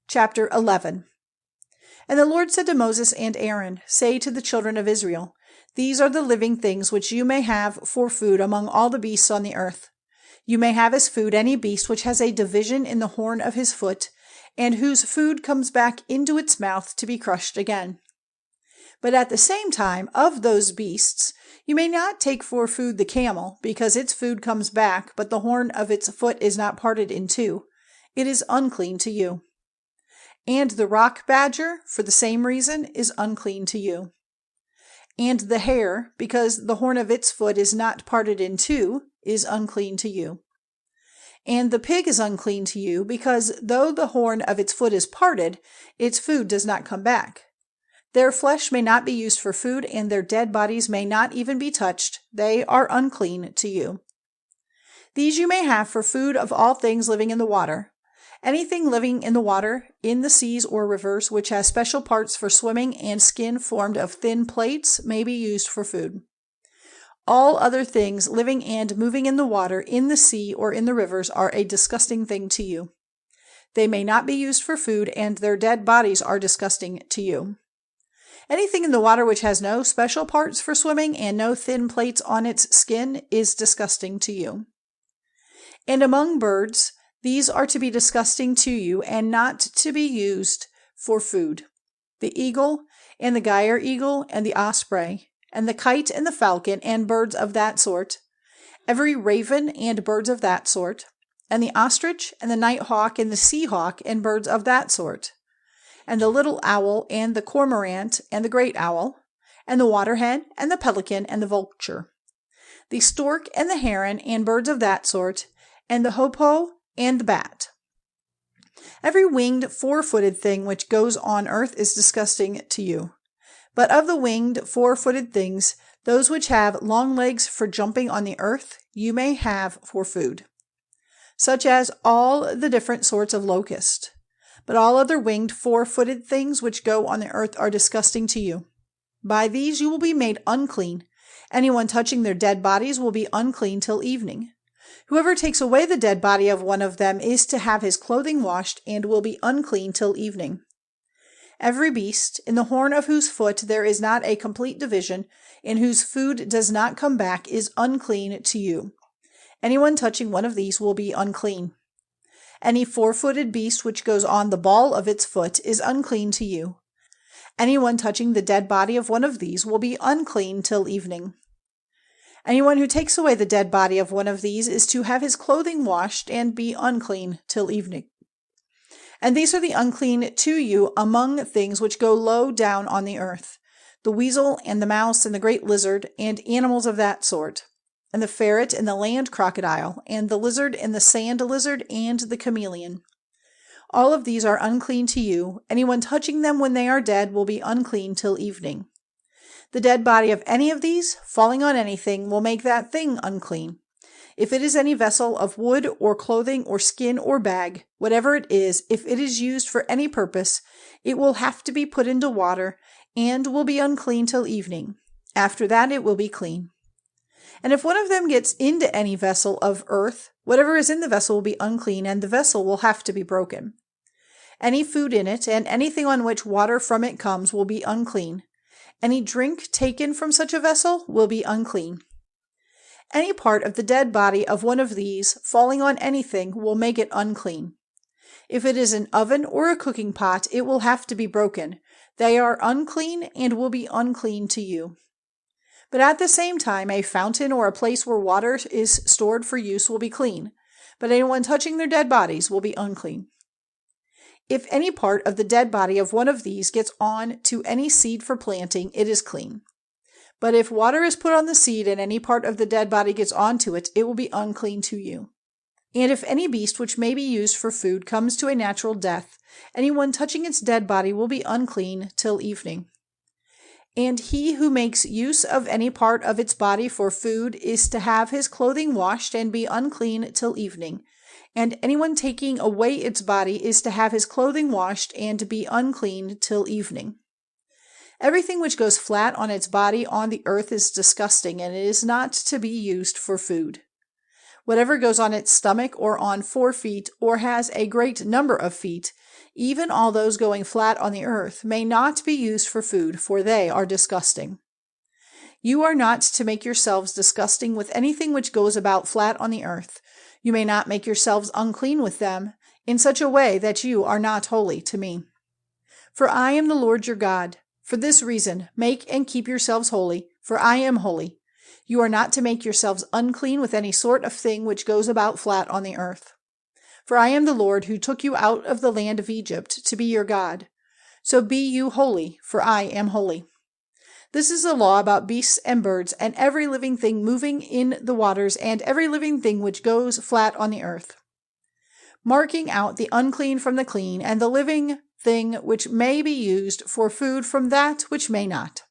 Chapter 11. And the Lord said to Moses and Aaron, Say to the children of Israel, These are the living things which you may have for food among all the beasts on the earth. You may have as food any beast which has a division in the horn of his foot, and whose food comes back into its mouth to be crushed again. But at the same time, of those beasts, you may not take for food the camel, because its food comes back, but the horn of its foot is not parted in two. It is unclean to you. And the rock badger, for the same reason, is unclean to you. And the hare, because the horn of its foot is not parted in two, is unclean to you. And the pig is unclean to you, because though the horn of its foot is parted, its food does not come back. Their flesh may not be used for food, and their dead bodies may not even be touched. They are unclean to you. These you may have for food of all things living in the water. Anything living in the water, in the seas or rivers, which has special parts for swimming and skin formed of thin plates, may be used for food. All other things living and moving in the water, in the sea or in the rivers, are a disgusting thing to you. They may not be used for food, and their dead bodies are disgusting to you. Anything in the water which has no special parts for swimming and no thin plates on its skin is disgusting to you. And among birds, these are to be disgusting to you and not to be used for food: the eagle and the gyre eagle and the osprey, and the kite and the falcon and birds of that sort, every raven and birds of that sort, and the ostrich and the night hawk and the sea hawk and birds of that sort, and the little owl and the cormorant and the great owl, and the waterhen and the pelican and the vulture, the stork and the heron and birds of that sort, and the hoopoe and the bat. Every winged four-footed thing which goes on earth is disgusting to you. But of the winged four-footed things, those which have long legs for jumping on the earth, you may have for food, such as all the different sorts of locust. But all other winged four-footed things which go on the earth are disgusting to you. By these you will be made unclean. Anyone touching their dead bodies will be unclean till evening. Whoever takes away the dead body of one of them is to have his clothing washed, and will be unclean till evening. Every beast, in the horn of whose foot there is not a complete division, and whose food does not come back, is unclean to you. Anyone touching one of these will be unclean. Any four-footed beast which goes on the ball of its foot is unclean to you. Anyone touching the dead body of one of these will be unclean till evening. Anyone who takes away the dead body of one of these is to have his clothing washed and be unclean till evening. And these are the unclean to you among things which go low down on the earth: the weasel and the mouse and the great lizard and animals of that sort, and the ferret and the land crocodile, and the lizard and the sand lizard and the chameleon. All of these are unclean to you. Anyone touching them when they are dead will be unclean till evening. The dead body of any of these, falling on anything, will make that thing unclean. If it is any vessel of wood or clothing or skin or bag, whatever it is, if it is used for any purpose, it will have to be put into water, and will be unclean till evening. After that it will be clean. And if one of them gets into any vessel of earth, whatever is in the vessel will be unclean, and the vessel will have to be broken. Any food in it, and anything on which water from it comes, will be unclean. Any drink taken from such a vessel will be unclean. Any part of the dead body of one of these, falling on anything, will make it unclean. If it is an oven or a cooking pot, it will have to be broken. They are unclean and will be unclean to you. But at the same time, a fountain or a place where water is stored for use will be clean, but anyone touching their dead bodies will be unclean. If any part of the dead body of one of these gets on to any seed for planting, it is clean. But if water is put on the seed and any part of the dead body gets onto it, it will be unclean to you. And if any beast which may be used for food comes to a natural death, anyone touching its dead body will be unclean till evening. And he who makes use of any part of its body for food is to have his clothing washed and be unclean till evening. And anyone taking away its body is to have his clothing washed and be unclean till evening. Everything which goes flat on its body on the earth is disgusting, and it is not to be used for food. Whatever goes on its stomach or on 4 feet or has a great number of feet, even all those going flat on the earth, may not be used for food, for they are disgusting. You are not to make yourselves disgusting with anything which goes about flat on the earth. You may not make yourselves unclean with them, in such a way that you are not holy to me. For I am the Lord your God. For this reason, make and keep yourselves holy, for I am holy. You are not to make yourselves unclean with any sort of thing which goes about flat on the earth. For I am the Lord who took you out of the land of Egypt to be your God. So be you holy, for I am holy. This is a law about beasts and birds, and every living thing moving in the waters, and every living thing which goes flat on the earth, marking out the unclean from the clean, and the living thing which may be used for food from that which may not.